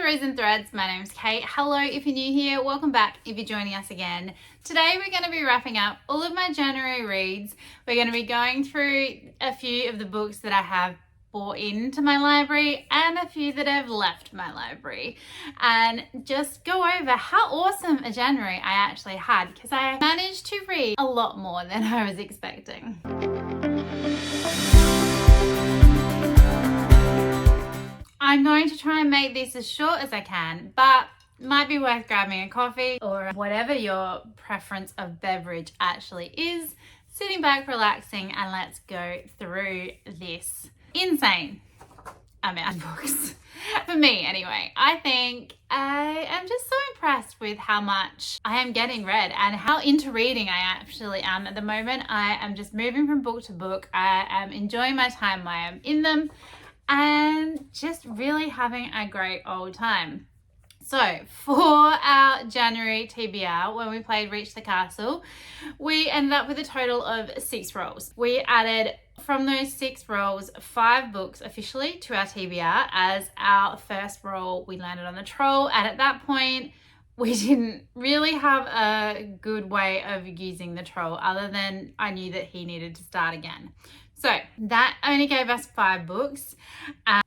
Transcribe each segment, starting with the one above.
Throws and Threads. My name's Kate. Hello if you're new here. Welcome back if you're joining us again. Today we're going to be wrapping up all of my January reads. We're going to be going through a few of the books that I have bought into my library and a few that have left my library, and just go over how awesome a January I actually had, because I managed to read a lot more than I was expecting. I'm going to try and make this as short as I can, but might be worth grabbing a coffee or whatever your preference of beverage actually is, sitting back, relaxing, and let's go through this insane amount of books. For me anyway, I think I am just so impressed with how much I am getting read and how into reading I actually am at the moment. I am just moving from book to book. I am enjoying my time while I'm in them and just really having a great old time. So for our January TBR, when we played Reach the Castle, we ended up with a total of 6 rolls. We added from those 6 rolls 5 books officially to our TBR. As our first roll, we landed on the Troll, and at that point we didn't really have a good way of using the Troll other than I knew that he needed to start again. So that only gave us 5 books.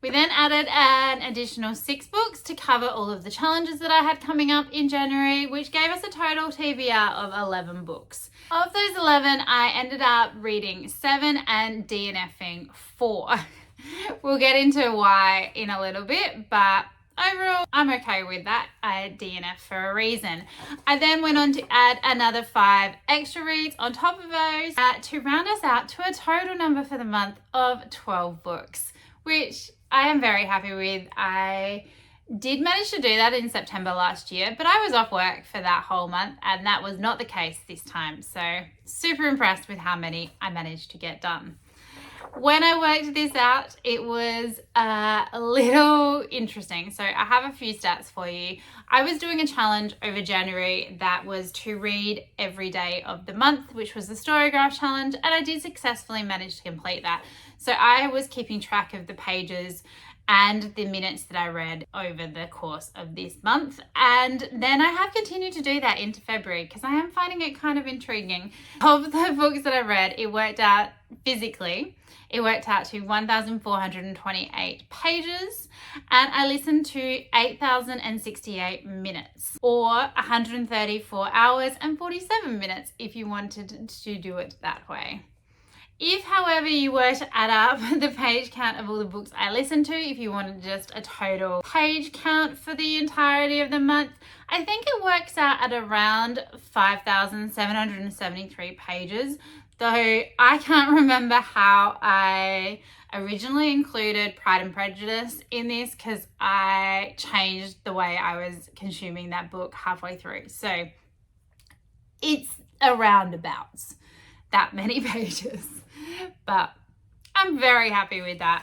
We then added an additional 6 books to cover all of the challenges that I had coming up in January, which gave us a total TBR of 11 books. Of those 11, I ended up reading 7 and DNFing 4. We'll get into why in a little bit, but overall, I'm okay with that. I DNF for a reason. I then went on to add another 5 extra reads on top of those to round us out to a total number for the month of 12 books, which I am very happy with. I did manage to do that in September last year, but I was off work for that whole month, and that was not the case this time. So super impressed with how many I managed to get done. When I worked this out, it was a little interesting. So I have a few stats for you. I was doing a challenge over January that was to read every day of the month, which was the Storygraph challenge, and I did successfully manage to complete that. So I was keeping track of the pages and the minutes that I read over the course of this month. And then I have continued to do that into February because I am finding it kind of intriguing. Of the books that I read, it worked out physically. It worked out to 1,428 pages, and I listened to 8,068 minutes, or 134 hours and 47 minutes if you wanted to do it that way. If, however, you were to add up the page count of all the books I listened to, if you wanted just a total page count for the entirety of the month, I think it works out at around 5,773 pages. Though I can't remember how I originally included Pride and Prejudice in this, because I changed the way I was consuming that book halfway through. So it's around about that many pages, but I'm very happy with that.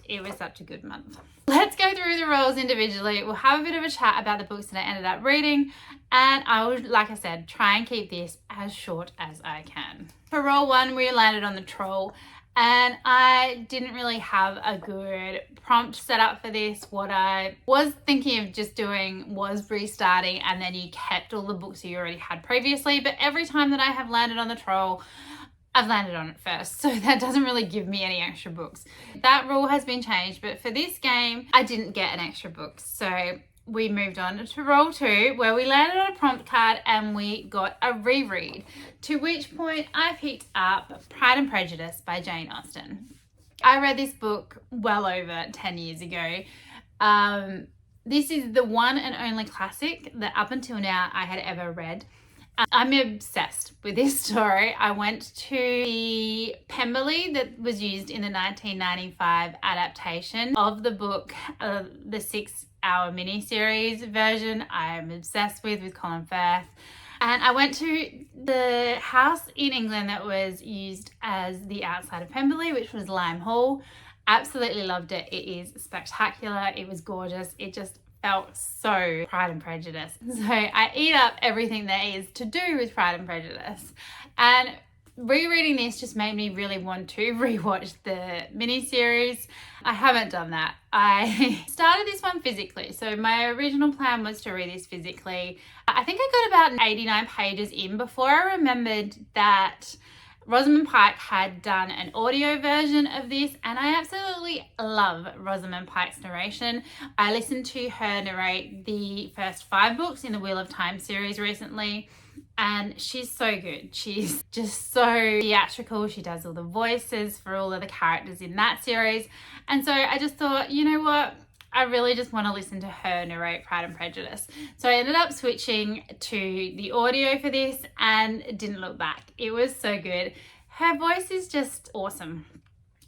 It was such a good month. Let's go through the rolls individually. We'll have a bit of a chat about the books that I ended up reading, and I would, like I said, try and keep this as short as I can. For roll 1, we landed on the Troll, and I didn't really have a good prompt set up for this. What I was thinking of just doing was restarting, and then you kept all the books you already had previously, but every time that I have landed on the Troll, I've landed on it first, so that doesn't really give me any extra books. That rule has been changed, but for this game, I didn't get an extra book. So we moved on to roll 2, where we landed on a prompt card and we got a reread, to which point I picked up Pride and Prejudice by Jane Austen. I read this book well over 10 years ago. This is the one and only classic that up until now I had ever read. I'm obsessed with this story. I went to the Pemberley that was used in the 1995 adaptation of the book, the 6-hour miniseries version I'm obsessed with Colin Firth. And I went to the house in England that was used as the outside of Pemberley, which was Lime Hall. Absolutely loved it. It is spectacular. It was gorgeous. It just felt so Pride and Prejudice. So I eat up everything there is to do with Pride and Prejudice. And rereading this just made me really want to rewatch the miniseries. I haven't done that. I started this one physically. So my original plan was to read this physically. I think I got about 89 pages in before I remembered that Rosamund Pike had done an audio version of this, and I absolutely love Rosamund Pike's narration. I listened to her narrate the first 5 books in the Wheel of Time series recently, and she's so good. She's just so theatrical. She does all the voices for all of the characters in that series, and so I just thought, you know what? I really just want to listen to her narrate Pride and Prejudice. So I ended up switching to the audio for this and didn't look back. It was so good. Her voice is just awesome.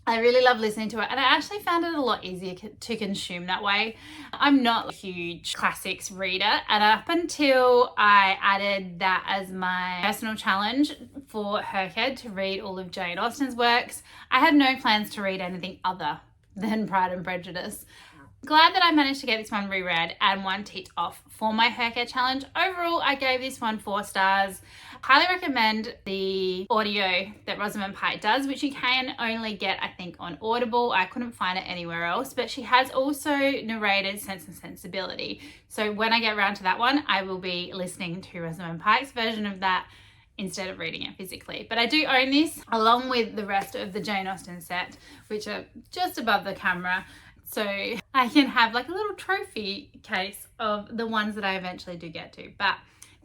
I really love listening to it, and I actually found it a lot easier to consume that way. I'm not a huge classics reader, and up until I added that as my personal challenge for Herkhead to read all of Jane Austen's works, I had no plans to read anything other than Pride and Prejudice. Glad that I managed to get this one reread and one ticked off for my Herkhead challenge. Overall, I gave this one 4 stars. Highly recommend the audio that Rosamund Pike does, which you can only get, I think, on Audible. I couldn't find it anywhere else, but she has also narrated Sense and Sensibility. So when I get around to that one, I will be listening to Rosamund Pike's version of that instead of reading it physically. But I do own this along with the rest of the Jane Austen set, which are just above the camera. So I can have like a little trophy case of the ones that I eventually do get to. But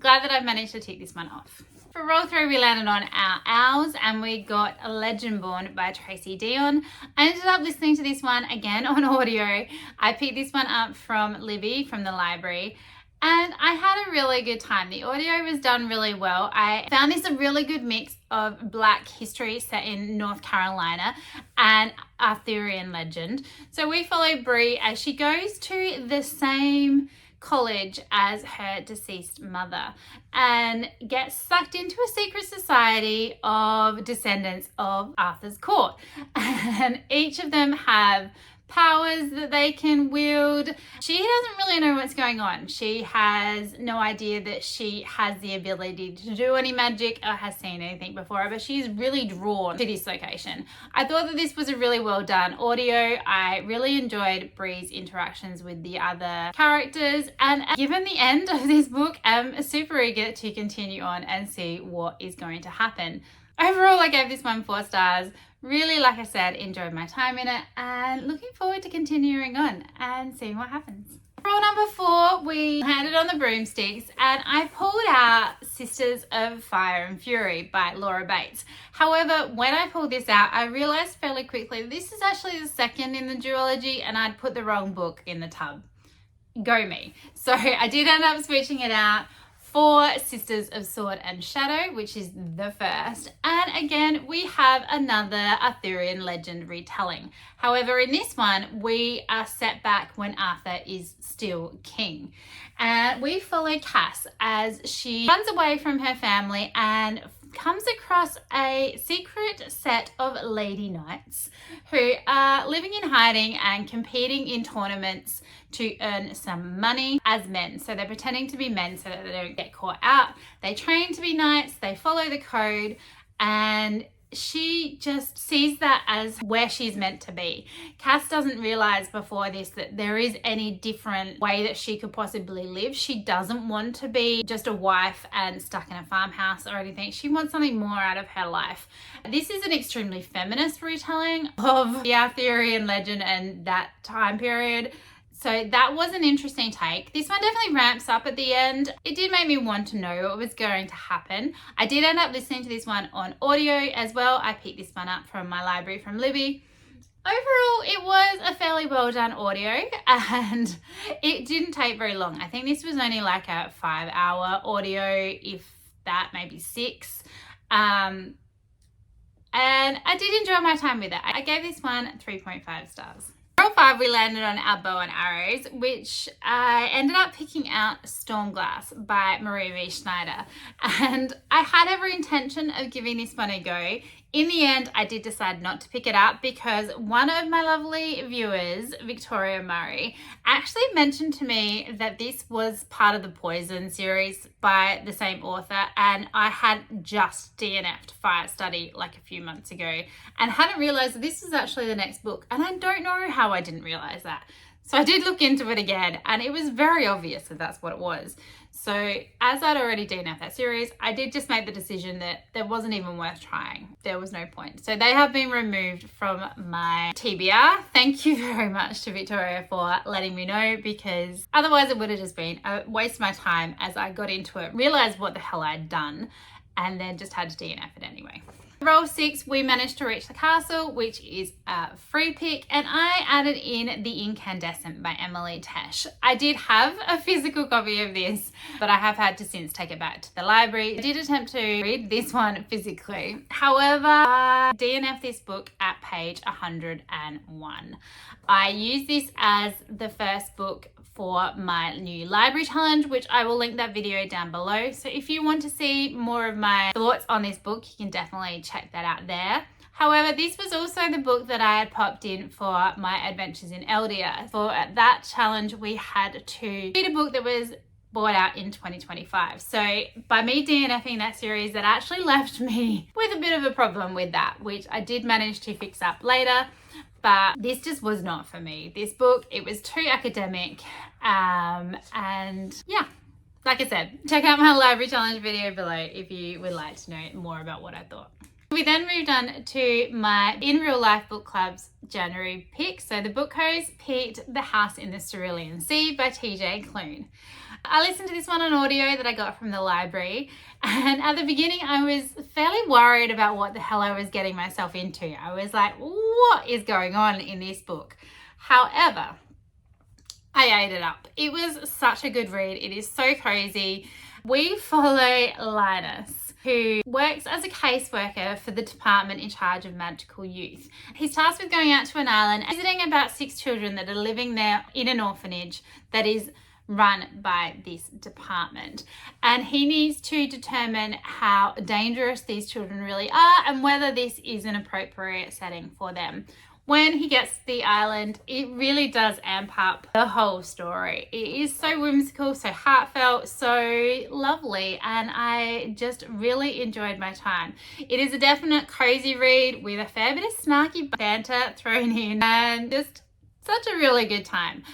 glad that I've managed to tick this one off. For roll through, we landed on our Owls, and we got Legendborn by Tracy Deonn. I ended up listening to this one again on audio. I picked this one up from Libby from the library, and I had a really good time. The audio was done really well. I found this a really good mix of Black history set in North Carolina and Arthurian legend. So we follow Bree as she goes to the same college as her deceased mother and gets sucked into a secret society of descendants of Arthur's court. And each of them have powers that they can wield. She doesn't really know what's going on. She has no idea that she has the ability to do any magic or has seen anything before, but she's really drawn to this location. I thought that this was a really well done audio. I really enjoyed Bree's interactions with the other characters, and given the end of this book, I'm super eager to continue on and see what is going to happen. Overall, I gave this one 4 stars. Really, like I said, enjoyed my time in it and looking forward to continuing on and seeing what happens. Roll number 4, we landed on the broomsticks, and I pulled out Sisters of Fire and Fury by Laura Bates. However, when I pulled this out, I realised fairly quickly this is actually the second in the duology, and I'd put the wrong book in the tub. Go me. So I did end up switching it out for Sisters of Sword and Shadow, which is the first. And again, we have another Arthurian legend retelling. However, in this one, we are set back when Arthur is still king. And we follow Cass as she runs away from her family and comes across a secret set of lady knights who are living in hiding and competing in tournaments to earn some money as men. So they're pretending to be men so that they don't get caught out. They train to be knights, they follow the code, and she just sees that as where she's meant to be. Cass doesn't realize before this that there is any different way that she could possibly live. She doesn't want to be just a wife and stuck in a farmhouse or anything. She wants something more out of her life. This is an extremely feminist retelling of the Arthurian legend and that time period. So that was an interesting take. This one definitely ramps up at the end. It did make me want to know what was going to happen. I did end up listening to this one on audio as well. I picked this one up from my library from Libby. Overall, it was a fairly well done audio and it didn't take very long. I think this was only like a 5-hour audio, if that, maybe 6. And I did enjoy my time with it. I gave this one 3.5 stars. Roll 5, we landed on our bow and arrows, which I ended up picking out Stormglass by Marie V. Schneider. And I had every intention of giving this one a go In the end, I did decide not to pick it up because one of my lovely viewers, Victoria Murray, actually mentioned to me that this was part of the Poison series by the same author, and I had just DNF'd Fire Study like a few months ago and hadn't realised that this was actually the next book, and I don't know how I didn't realise that. So I did look into it again, and it was very obvious that that's what it was. So as I'd already DNF'd that series, I did just make the decision that there wasn't even worth trying. There was no point. So they have been removed from my TBR. Thank you very much to Victoria for letting me know, because otherwise it would have just been a waste of my time as I got into it, realised what the hell I'd done, and then just had to DNF it anyway. Roll 6, we managed to reach the castle, which is a free pick, and I added in The Incandescent by Emily Tesh. I did have a physical copy of this, but I have had to since take it back to the library. I did attempt to read this one physically. However, I DNF'd this book at page 101. I used this as the first book for my new library challenge, which I will link that video down below. So if you want to see more of my thoughts on this book, you can definitely check that out there. However, this was also the book that I had popped in for my adventures in Eldia. For that challenge, we had to read a book that was bought out in 2025. So by me DNFing that series, that actually left me with a bit of a problem with that, which I did manage to fix up later. But this just was not for me. This book, it was too academic. And yeah, like I said, check out my library challenge video below if you would like to know more about what I thought. We then moved on to my In Real Life Book Club's January pick. So the book host picked The House in the Cerulean Sea by TJ Klune. I listened to this one on audio that I got from the library, and at the beginning I was fairly worried about what the hell I was getting myself into. I was like, what is going on in this book? However, I ate it up. It was such a good read. It is so cozy. We follow Linus, who works as a caseworker for the department in charge of magical youth. He's tasked with going out to an island, visiting about 6 children that are living there in an orphanage that is run by this department, and he needs to determine how dangerous these children really are and whether this is an appropriate setting for them. When he gets to the island, it really does amp up the whole story. It is so whimsical, so heartfelt, so lovely, and I just really enjoyed my time. It is a definite cozy read with a fair bit of snarky banter thrown in, and just such a really good time.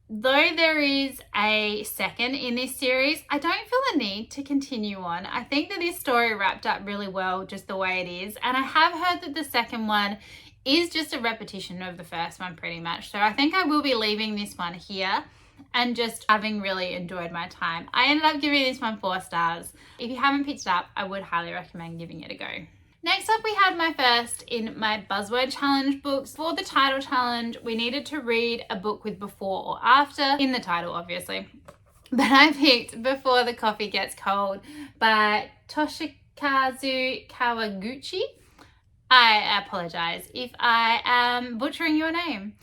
Though there is a second in this series, I don't feel the need to continue on. I think that this story wrapped up really well just the way it is, and I have heard that the second one is just a repetition of the first one pretty much. So I think I will be leaving this one here and just having really enjoyed my time. I ended up giving this one 4 stars. If you haven't picked it up, I would highly recommend giving it a go. Next up, we had my first in my Buzzword Challenge books. For the title challenge, we needed to read a book with before or after in the title, obviously. But I picked Before the Coffee Gets Cold by Toshikazu Kawaguchi. I apologize if I am butchering your name.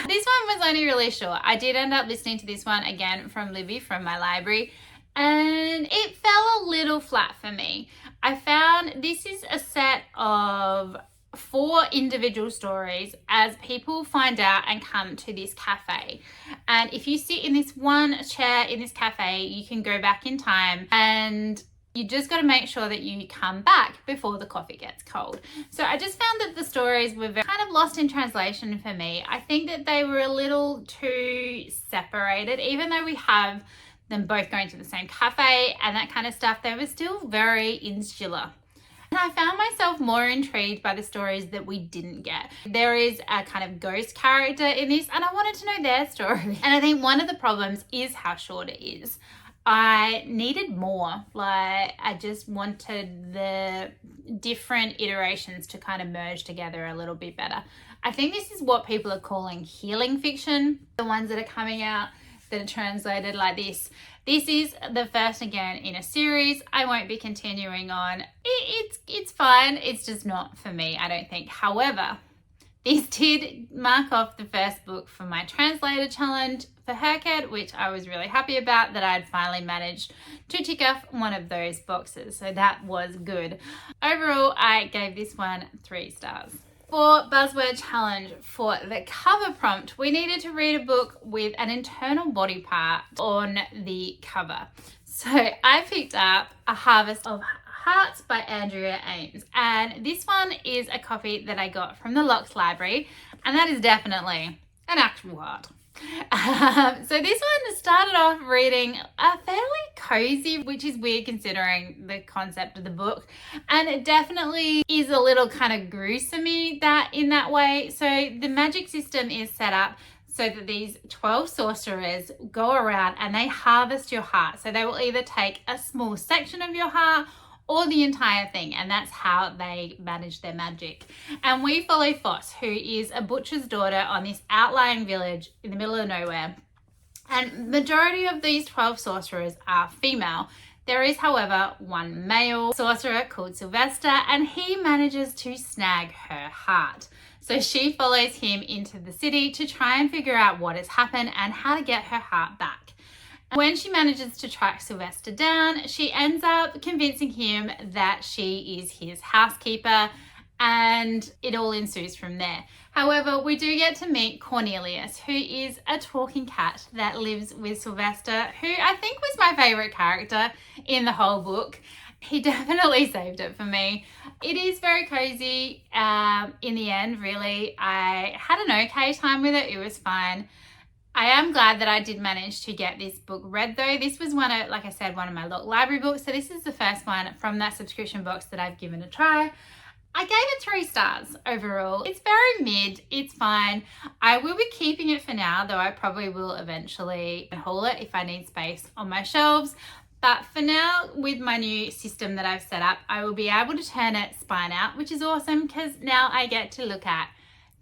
This one was only really short. I did end up listening to this one again from Libby from my library, and it fell a little flat for me. I found this is a set of 4 individual stories as people find out and come to this cafe. And if you sit in this one chair in this cafe, you can go back in time, and you just got to make sure that you come back before the coffee gets cold. So I just found that the stories were kind of lost in translation for me. I think that they were a little too separated, even though we have them both going to the same cafe and that kind of stuff. They were still very insular. And I found myself more intrigued by the stories that we didn't get. There is a kind of ghost character in this, and I wanted to know their story. And I think one of the problems is how short it is. I needed more. Like, I just wanted the different iterations to kind of merge together a little bit better. I think this is what people are calling healing fiction, the ones that are coming out that are translated like this. This is the first again in a series. I won't be continuing on. It's fine. It's just not for me, I don't think. However, This did mark off the first book for my translator challenge for Herked, which I was really happy about, that I'd finally managed to tick off one of those boxes. So that was good. Overall, I gave this one 3 stars. For Buzzword Challenge, for the cover prompt, we needed to read a book with an internal body part on the cover. So I picked up A Harvest of Hearts by Andrea Ames, and this one is a copy that I got from the Locks Library, and that is definitely an actual heart. So this one started off reading a fairly cozy, which is weird considering the concept of the book, and it definitely is a little kind of gruesome-y in that way. So the magic system is set up so that these 12 sorcerers go around and they harvest your heart. So they will either take a small section of your heart or the entire thing, and that's how they manage their magic. And we follow Foss, who is a butcher's daughter on this outlying village in the middle of nowhere. And majority of these 12 sorcerers are female. There is, however, one male sorcerer called Sylvester, and he manages to snag her heart. So she follows him into the city to try and figure out what has happened and how to get her heart back. When she manages to track Sylvester down, she ends up convincing him that she is his housekeeper, and it all ensues from there. However, we do get to meet Cornelius, who is a talking cat that lives with Sylvester, who I think was my favourite character in the whole book. He definitely saved it for me. It is very cozy. In the end, really, I had an okay time with it. It was fine. I am glad that I did manage to get this book read though. This was one of, like I said, one of my library books. So this is the first one from that subscription box that I've given a try. I gave it 3 stars overall. It's very mid, it's fine. I will be keeping it for now, though I probably will eventually haul it if I need space on my shelves. But for now, with my new system that I've set up, I will be able to turn it spine out, which is awesome because now I get to look at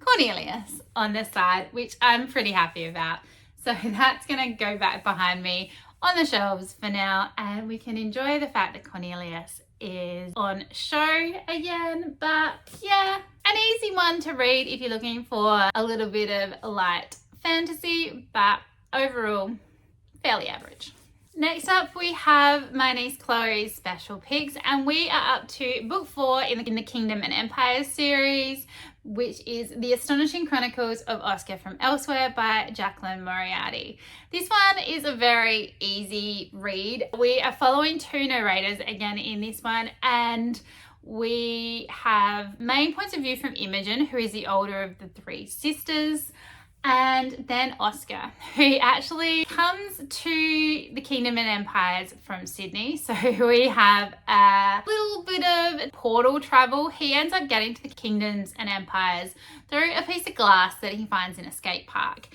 Cornelius on the side, which I'm pretty happy about. So that's going to go back behind me on the shelves for now, and we can enjoy the fact that Cornelius is on show again. But yeah, an easy one to read if you're looking for a little bit of light fantasy, but overall fairly average. Next up, we have my niece Chloe's special picks, and we are up to book 4 in the Kingdom and Empire series, which is The Astonishing Chronicles of Oscar from Elsewhere by Jacqueline Moriarty. This one is a very easy read. We are following 2 narrators again in this one, and we have main points of view from Imogen, who is the older of the 3 sisters, and then Oscar, who actually comes to the Kingdom and Empires from Sydney. So we have a little bit of portal travel. He ends up getting to the Kingdoms and Empires through a piece of glass that he finds in a skate park.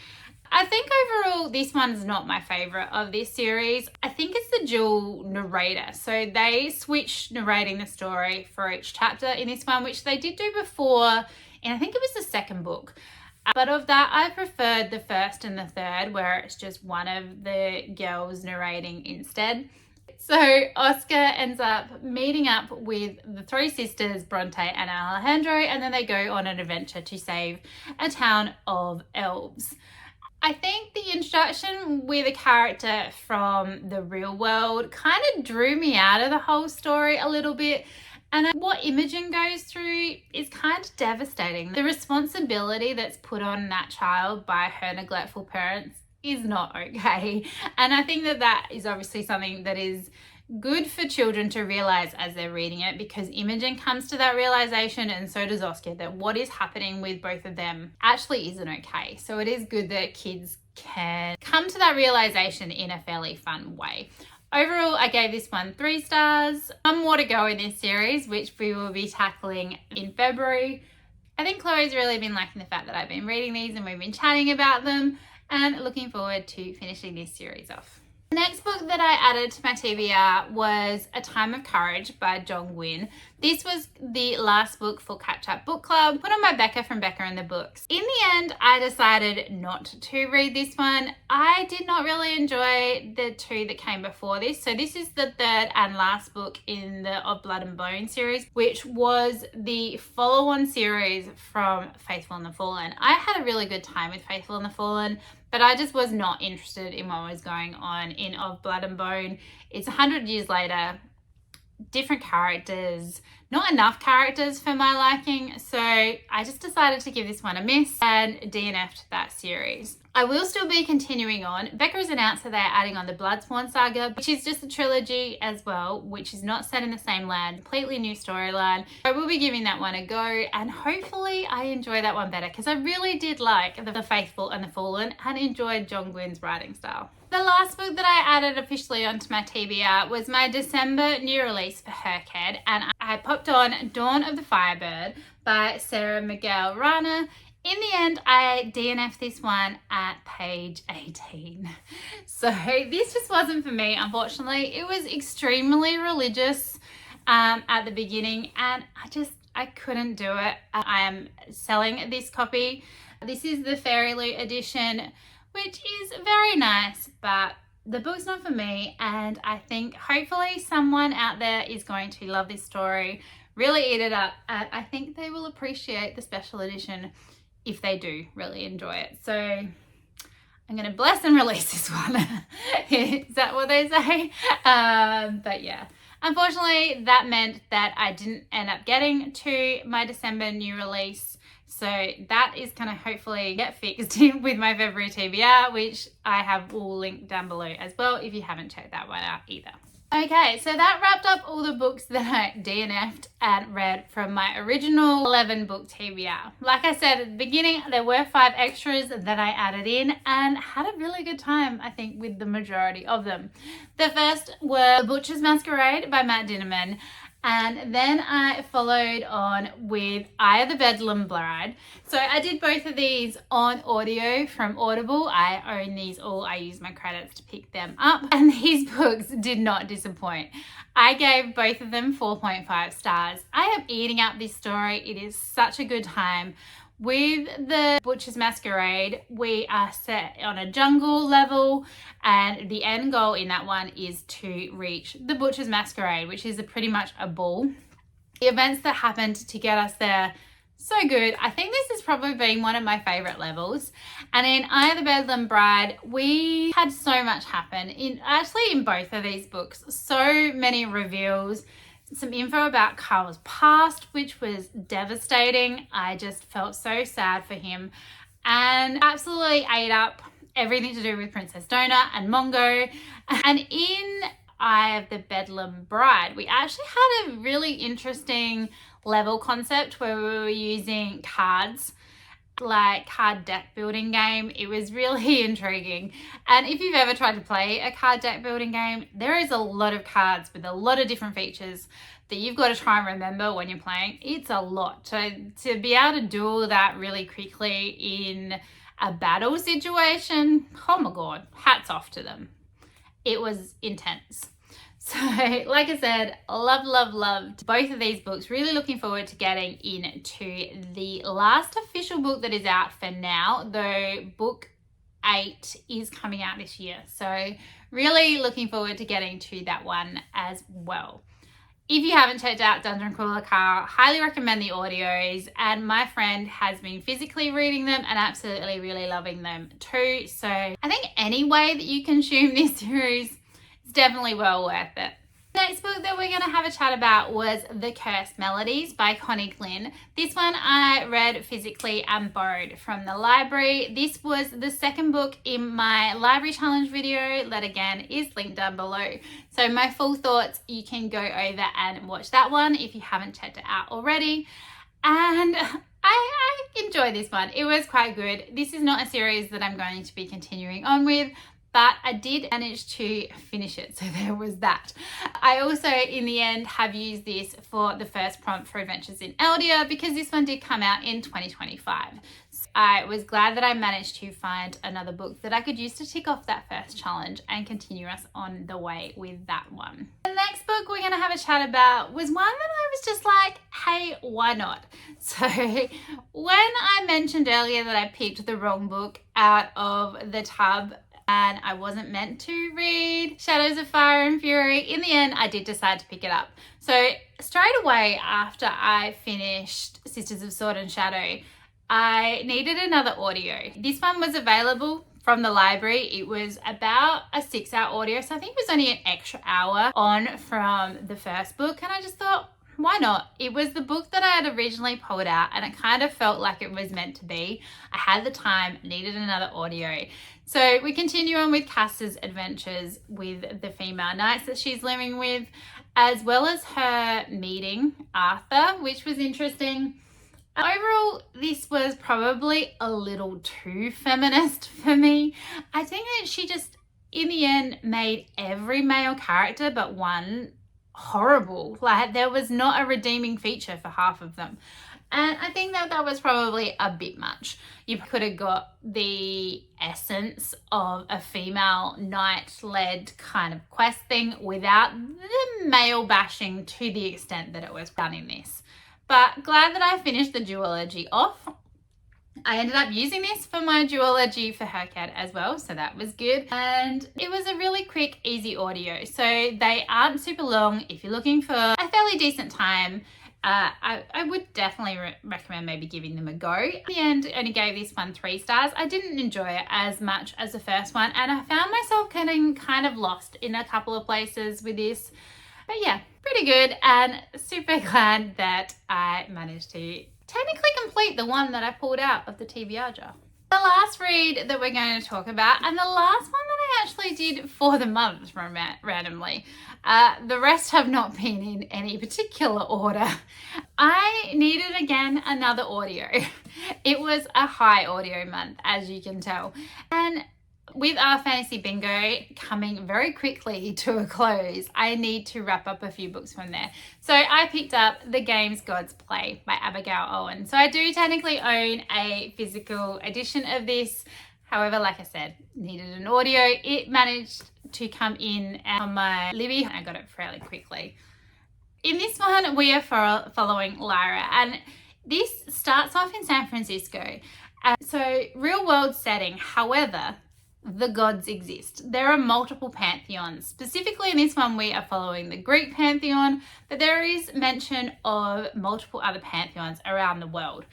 I think overall this one's not my favourite of this series. I think it's the dual narrator. So they switch narrating the story for each chapter in this one, which they did do before, and I think it was the second book. But of that, I preferred the first and the third, where it's just one of the girls narrating instead. So Oscar ends up meeting up with the 3 sisters, Bronte and Alejandro, and then they go on an adventure to save a town of elves. I think the introduction with a character from the real world kind of drew me out of the whole story a little bit. And what Imogen goes through is kind of devastating. The responsibility that's put on that child by her neglectful parents is not okay. And I think that that is obviously something that is good for children to realize as they're reading it, because Imogen comes to that realization, and so does Oscar, that what is happening with both of them actually isn't okay. So it is good that kids can come to that realization in a fairly fun way. Overall, I gave this one 3 stars. One more to go in this series, which we will be tackling in February. I think Chloe's really been liking the fact that I've been reading these and we've been chatting about them, and looking forward to finishing this series off. The next book that I added to my TBR was A Time of Courage by John Gwynne. This was the last book for Catch Up Book Club, put on by Becca from Becca and the Books. In the end, I decided not to read this one. I did not really enjoy the two that came before this. So this is the third and last book in the Of Blood and Bone series, which was the follow-on series from Faithful and the Fallen. I had a really good time with Faithful and the Fallen, but I just was not interested in what was going on in Of Blood and Bone. It's 100 years later, different characters, not enough characters for my liking, so I just decided to give this one a miss and DNF'd that series. I will still be continuing on. Becca has announced that they are adding on the Bloodsworn saga, which is just a trilogy as well, which is not set in the same land, completely new storyline. I will be giving that one a go, and hopefully I enjoy that one better, because I really did like The Faithful and the Fallen and enjoyed John Gwynne's writing style. The last book that I added officially onto my TBR was my December new release for Herkhead, and I popped on Dawn of the Firebird by Sarah Miguel Rana. In the end, I DNF'd this one at page 18. So this just wasn't for me, unfortunately. It was extremely religious at the beginning, and I couldn't do it. I am selling this copy. This is the Fairy Loot edition, which is very nice, but the book's not for me, and I think hopefully someone out there is going to love this story, really eat it up, and I think they will appreciate the special edition if they do really enjoy it. So I'm going to bless and release this one. Is that what they say? But yeah, unfortunately that meant that I didn't end up getting to my December new release. So that is going to hopefully get fixed with my February TBR, which I have all linked down below as well if you haven't checked that one out either. Okay, so that wrapped up all the books that I DNF'd and read from my original 11 book TBR. Like I said at the beginning, there were 5 extras that I added in and had a really good time, I think, with the majority of them. The first were The Butcher's Masquerade by Matt Dinnerman, and then I followed on with I, the Bedlam Bride. So I did both of these on audio from Audible. I own these all. I use my credits to pick them up. And these books did not disappoint. I gave both of them 4.5 stars. I am eating up this story. It is such a good time. With The Butcher's Masquerade, we are set on a jungle level, and the end goal in that one is to reach the Butcher's Masquerade, which is pretty much a ball. The events that happened to get us there, so good. I think this has probably been one of my favorite levels. And in I, the Bedlam Bride, we had so much happen. In both of these books, so many reveals. Some info about Carl's past, which was devastating. I just felt so sad for him, and absolutely ate up everything to do with Princess Donut and Mongo. And in I of the Bedlam Bride, we actually had a really interesting level concept where we were using cards, like card deck building game. It was really intriguing, and if you've ever tried to play a card deck building game, there is a lot of cards with a lot of different features that you've got to try and remember when you're playing. It's a lot to be able to do all that really quickly in a battle situation. Oh my god, hats off to them. It was intense. So like I said, loved both of these books. Really looking forward to getting into the last official book that is out for now, though book 8 is coming out this year. So really looking forward to getting to that one as well. If you haven't checked out Dungeon Crawler Car, highly recommend the audios, and my friend has been physically reading them and absolutely really loving them too. So I think any way that you consume this series is definitely well worth it. The next book that we're going to have a chat about was The Cursed Melodies by Connie Glynn. This one I read physically and borrowed from the library. This was the second book in my library challenge video that again is linked down below. So my full thoughts, you can go over and watch that one if you haven't checked it out already. And I enjoyed this one. It was quite good. This is not a series that I'm going to be continuing on with, but I did manage to finish it, so there was that. I also, in the end, have used this for the first prompt for Adventures in Eldia, because this one did come out in 2025. I was glad that I managed to find another book that I could use to tick off that first challenge and continue us on the way with that one. The next book we're going to have a chat about was one that I was just like, hey, why not? So when I mentioned earlier that I picked the wrong book out of the tub and I wasn't meant to read Shadows of Fire and Fury, in the end I did decide to pick it up. So straight away after I finished Sisters of Sword and Shadow, I needed another audio. This one was available from the library. It was about a 6-hour audio, so I think it was only an extra hour on from the first book, and I just thought, why not? It was the book that I had originally pulled out and it kind of felt like it was meant to be. I had the time, needed another audio. So we continue on with Cass's adventures with the female knights that she's living with, as well as her meeting Arthur, which was interesting. Overall, this was probably a little too feminist for me. I think that she just, in the end, made every male character but one horrible. Like, there was not a redeeming feature for half of them. And I think that that was probably a bit much. You could have got the essence of a female knight-led kind of quest thing without the male bashing to the extent that it was done in this. But glad that I finished the duology off. I ended up using this for my duology for Hercat as well, so that was good. And it was a really quick, easy audio. So they aren't super long. If you're looking for a fairly decent time, I would definitely recommend maybe giving them a go. In the end, I only gave this one 3 stars. I didn't enjoy it as much as the first one, and I found myself getting kind of lost in a couple of places with this. But yeah, pretty good, and super glad that I managed to technically complete the one that I pulled out of the TBR jar. The last read that we're going to talk about, and the last one that I actually did for the month randomly. The rest have not been in any particular order. I needed, again, another audio. It was a high audio month, as you can tell. And with our fantasy bingo coming very quickly to a close, I need to wrap up a few books from there. So I picked up The Games Gods Play by Abigail Owen. So I do technically own a physical edition of this. However, like I said, needed an audio. It managed to come in on my Libby. I got it fairly quickly. In this one, we are following Lyra, and this starts off in San Francisco. So real world setting, however, the gods exist. There are multiple pantheons. Specifically in this one, we are following the Greek pantheon, but there is mention of multiple other pantheons around the world.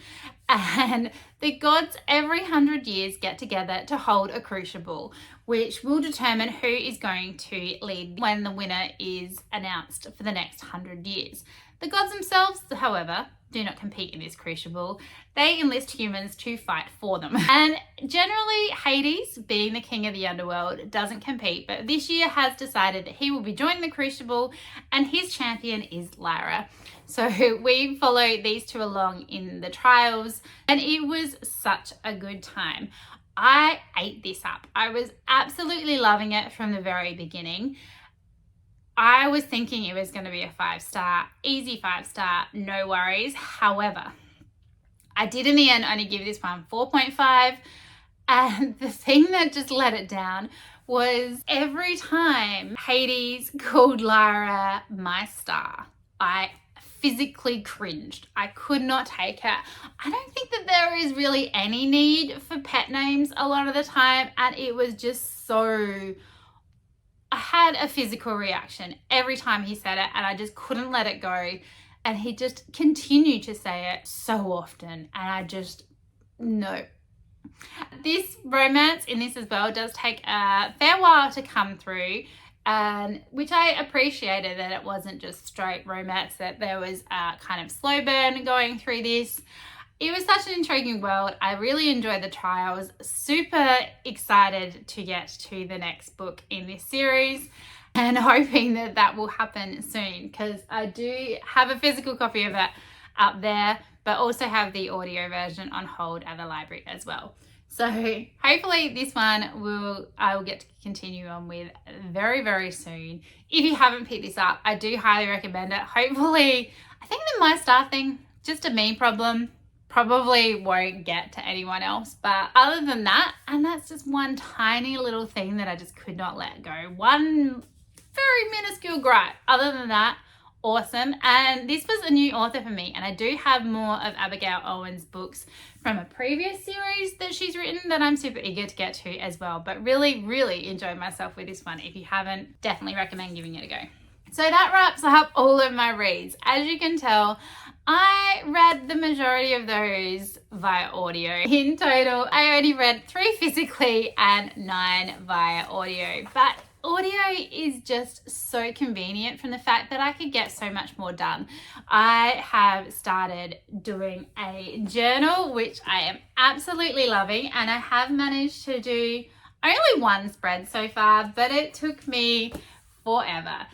And the gods every 100 years get together to hold a crucible, which will determine who is going to lead when the winner is announced for the next 100 years. The gods themselves, however, do not compete in this crucible. They enlist humans to fight for them. And generally, Hades, being the king of the underworld, doesn't compete, but this year has decided that he will be joining the crucible, and his champion is Lyra. So we follow these two along in the trials, and it was such a good time. I ate this up. I was absolutely loving it from the very beginning. I was thinking it was going to be a 5-star, easy 5-star, no worries. However, I did in the end only give this one 4.5. And the thing that just let it down was every time Hades called Lyra my star, I physically cringed. I could not take it. I don't think that there is really any need for pet names a lot of the time. And it was just so... I had a physical reaction every time he said it, and I just couldn't let it go. And he just continued to say it so often, and I just, no. This romance in this as well does take a fair while to come through, and which I appreciated, that it wasn't just straight romance, that there was a kind of slow burn going through this. It was such an intriguing world. I really enjoyed the trials. Super excited to get to the next book in this series, and hoping that that will happen soon, because I do have a physical copy of it up there, but also have the audio version on hold at the library as well. So hopefully this one I will get to continue on with very, very soon. If you haven't picked this up, I do highly recommend it. Hopefully, I think the My Star thing, just a me problem. probably won't get to anyone else. But other than that, and that's just one tiny little thing that I just could not let go. One very minuscule gripe. Other than that, awesome. And this was a new author for me, and I do have more of Abigail Owen's books from a previous series that she's written that I'm super eager to get to as well. But really enjoyed myself with this one. If you haven't, definitely recommend giving it a go. So that wraps up all of my reads. As you can tell, I read the majority of those via audio. In total, I only read 3 physically and 9 via audio. But audio is just so convenient from the fact that I could get so much more done. I have started doing a journal, which I am absolutely loving, and I have managed to do only one spread so far, but it took me forever.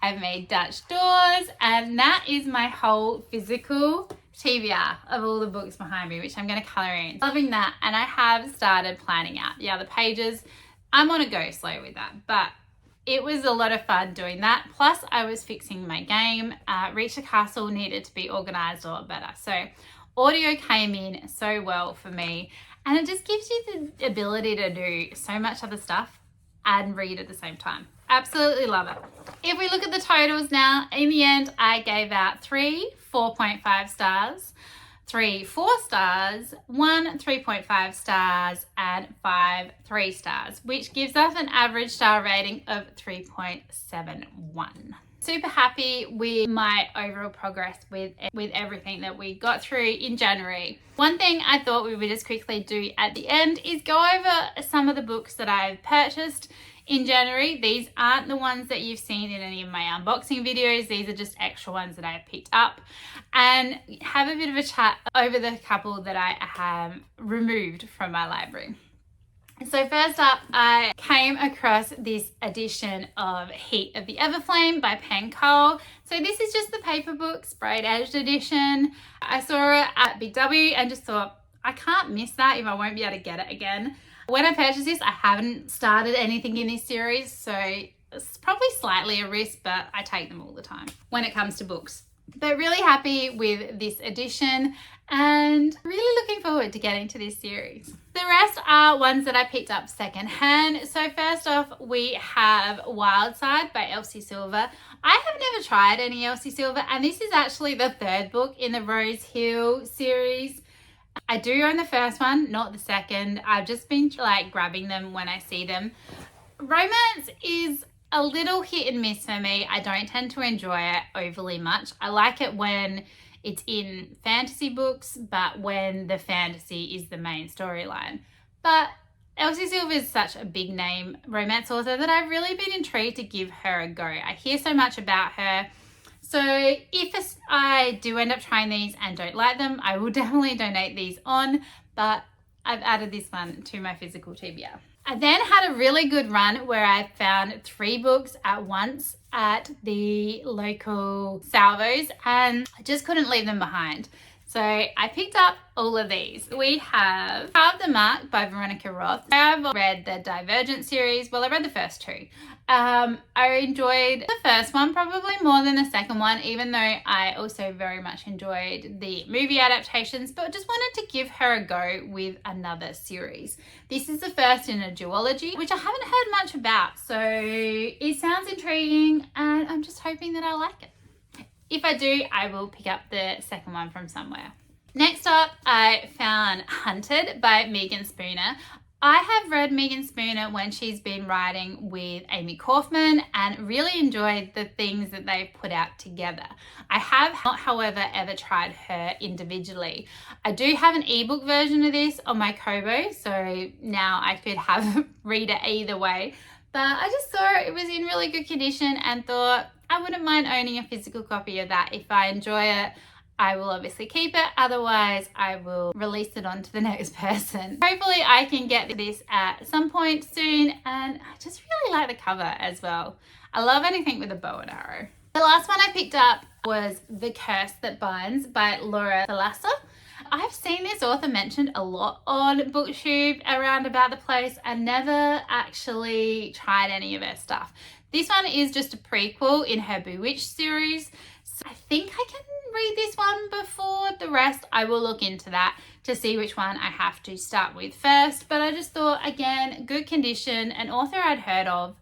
I've made Dutch doors, and that is my whole physical TBR of all the books behind me, which I'm going to colour in. Loving that, and I have started planning out the other pages. I'm on a go slow with that, but it was a lot of fun doing that. Plus, I was fixing my game. Reach the Castle needed to be organised a lot better. So audio came in so well for me, and it just gives you the ability to do so much other stuff and read at the same time. Absolutely love it. If we look at the totals now, in the end, I gave out 3 4.5 stars, 3 4 stars, 1 3.5 stars, and 5 3 stars, which gives us an average star rating of 3.71. Super happy with my overall progress with everything that we got through in January. One thing I thought we would just quickly do at the end is go over some of the books that I've purchased in January. These aren't the ones that you've seen in any of my unboxing videos. These are just extra ones that I've picked up, and have a bit of a chat over the couple that I have removed from my library. So first up, I came across this edition of Heat of the Everflame by Pen Cole. So this is just the paper book, sprayed edged edition. I saw it at Big W and just thought, I can't miss that if I won't be able to get it again. When I purchased this, I haven't started anything in this series, so it's probably slightly a risk, but I take them all the time when it comes to books. But really happy with this edition and really looking forward to getting to this series. The rest are ones that I picked up secondhand. So first off, we have Wildside by Elsie Silver. I have never tried any Elsie Silver, and this is actually the 3rd book in the Rose Hill series. I do own the first one, not the second. I've just been like grabbing them when I see them. Romance is a little hit and miss for me. I don't tend to enjoy it overly much. I like it when it's in fantasy books, but when the fantasy is the main storyline. But Elsie Silver is such a big name romance author that I've really been intrigued to give her a go. I hear so much about her. So if I do end up trying these and don't like them, I will definitely donate these on, but I've added this one to my physical TBR. I then had a really good run where I found 3 books at once at the local salvos, and I just couldn't leave them behind. So I picked up all of these. We have Carve the Mark by Veronica Roth. I've read the Divergent series. Well, I read the first 2. I enjoyed the first one probably more than the second one, even though I also very much enjoyed the movie adaptations, but just wanted to give her a go with another series. This is the first in a duology, which I haven't heard much about, so it sounds intriguing and I'm just hoping that I like it. If I do, I will pick up the second one from somewhere. Next up, I found Hunted by Megan Spooner. I have read Megan Spooner when she's been writing with Amy Kaufman and really enjoyed the things that they've put out together. I have not, however, ever tried her individually. I do have an ebook version of this on my Kobo, so now I could read it either way. But I just saw it was in really good condition and thought I wouldn't mind owning a physical copy of that. If I enjoy it, I will obviously keep it. Otherwise, I will release it on to the next person. Hopefully, I can get this at some point soon. And I just really like the cover as well. I love anything with a bow and arrow. The last one I picked up was The Curse That Binds by Laura Thalassa. I've seen this author mentioned a lot on BookTube around about the place and never actually tried any of her stuff. This one is just a prequel in her Bewitched series. So I think I can read this one before the rest. I will look into that to see which one I have to start with first. But I just thought, again, good condition, an author I'd heard of,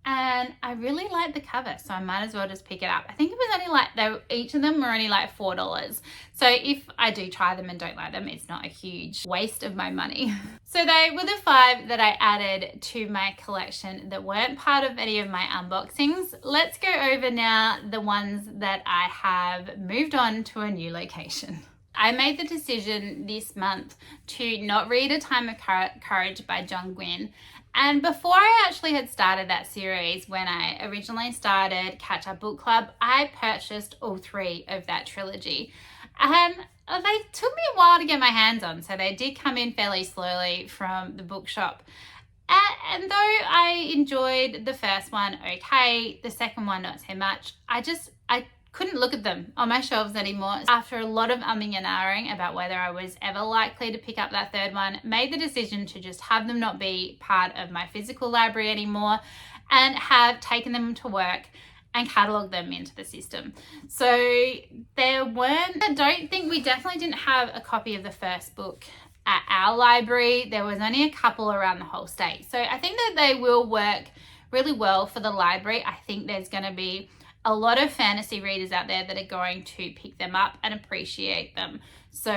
and I really like the cover, so I might as well just pick it up. I think it was only like, each of them were only like $4. So if I do try them and don't like them, it's not a huge waste of my money. So they were the 5 that I added to my collection that weren't part of any of my unboxings. Let's go over now the ones that I have moved on to a new location. I made the decision this month to not read A Time of Courage by John Gwynne. And before I actually had started that series, when I originally started Catch Up Book Club, I purchased all 3 of that trilogy. And they took me a while to get my hands on, so they did come in fairly slowly from the bookshop. And though I enjoyed the first one okay, the second one not so much, I couldn't look at them on my shelves anymore. After a lot of umming and ahhing about whether I was ever likely to pick up that third one, made the decision to just have them not be part of my physical library anymore and have taken them to work and catalogued them into the system. So there weren't, I don't think, we definitely didn't have a copy of the first book at our library. There was only a couple around the whole state. So I think that they will work really well for the library. I think there's going to be a lot of fantasy readers out there that are going to pick them up and appreciate them. So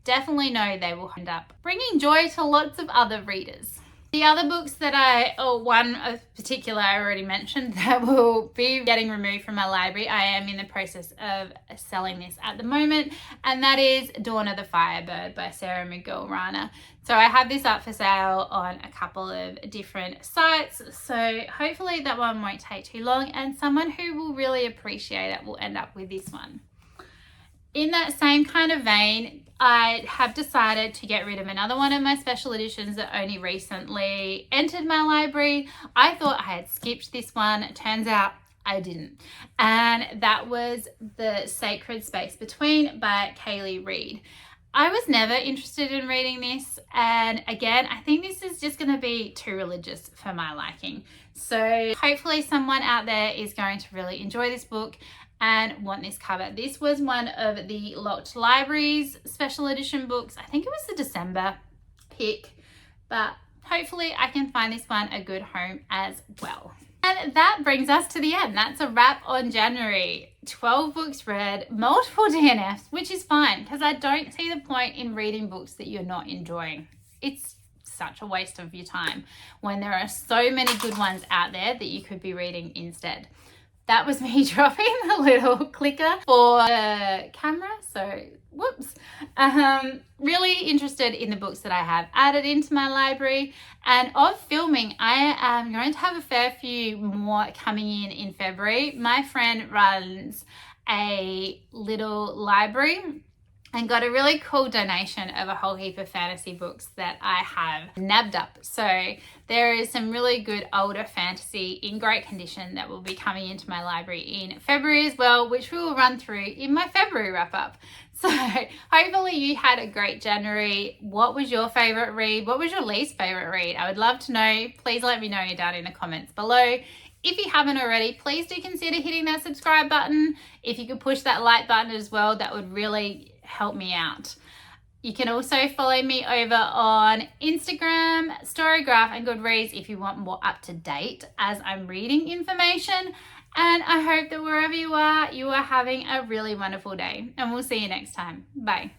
definitely know they will end up bringing joy to lots of other readers. The other books that one of particular I already mentioned that will be getting removed from my library. I am in the process of selling this at the moment, and that is Dawn of the Firebird by Sarah McGill-Rana. So I have this up for sale on a couple of different sites, so hopefully that one won't take too long, and someone who will really appreciate it will end up with this one. In that same kind of vein, I have decided to get rid of another one of my special editions that only recently entered my library. I thought I had skipped this one. It turns out I didn't. And that was The Sacred Space Between by Kaylee Reed. I was never interested in reading this, and again, I think this is just going to be too religious for my liking. So hopefully someone out there is going to really enjoy this book and want this cover. This was one of the Locked Libraries special edition books. I think it was the December pick, but hopefully I can find this one a good home as well. And that brings us to the end. That's a wrap on January. 12 books read, multiple DNFs, which is fine because I don't see the point in reading books that you're not enjoying. It's such a waste of your time when there are so many good ones out there that you could be reading instead. That was me dropping the little clicker for the camera, so whoops. Really interested in the books that I have added into my library, and of filming, I am going to have a fair few more coming in February. My friend runs a little library and got a really cool donation of a whole heap of fantasy books that I have nabbed up. So there is some really good older fantasy in great condition that will be coming into my library in February as well, which we will run through in my February wrap up. So hopefully you had a great January. What was your favorite read? What was your least favorite read? I would love to know. Please let me know down in the comments below. If you haven't already, please do consider hitting that subscribe button. If you could push that like button as well, that would really help me out. You can also follow me over on Instagram, Storygraph and Goodreads if you want more up to date as I'm reading information. And I hope that wherever you are having a really wonderful day, and we'll see you next time. Bye.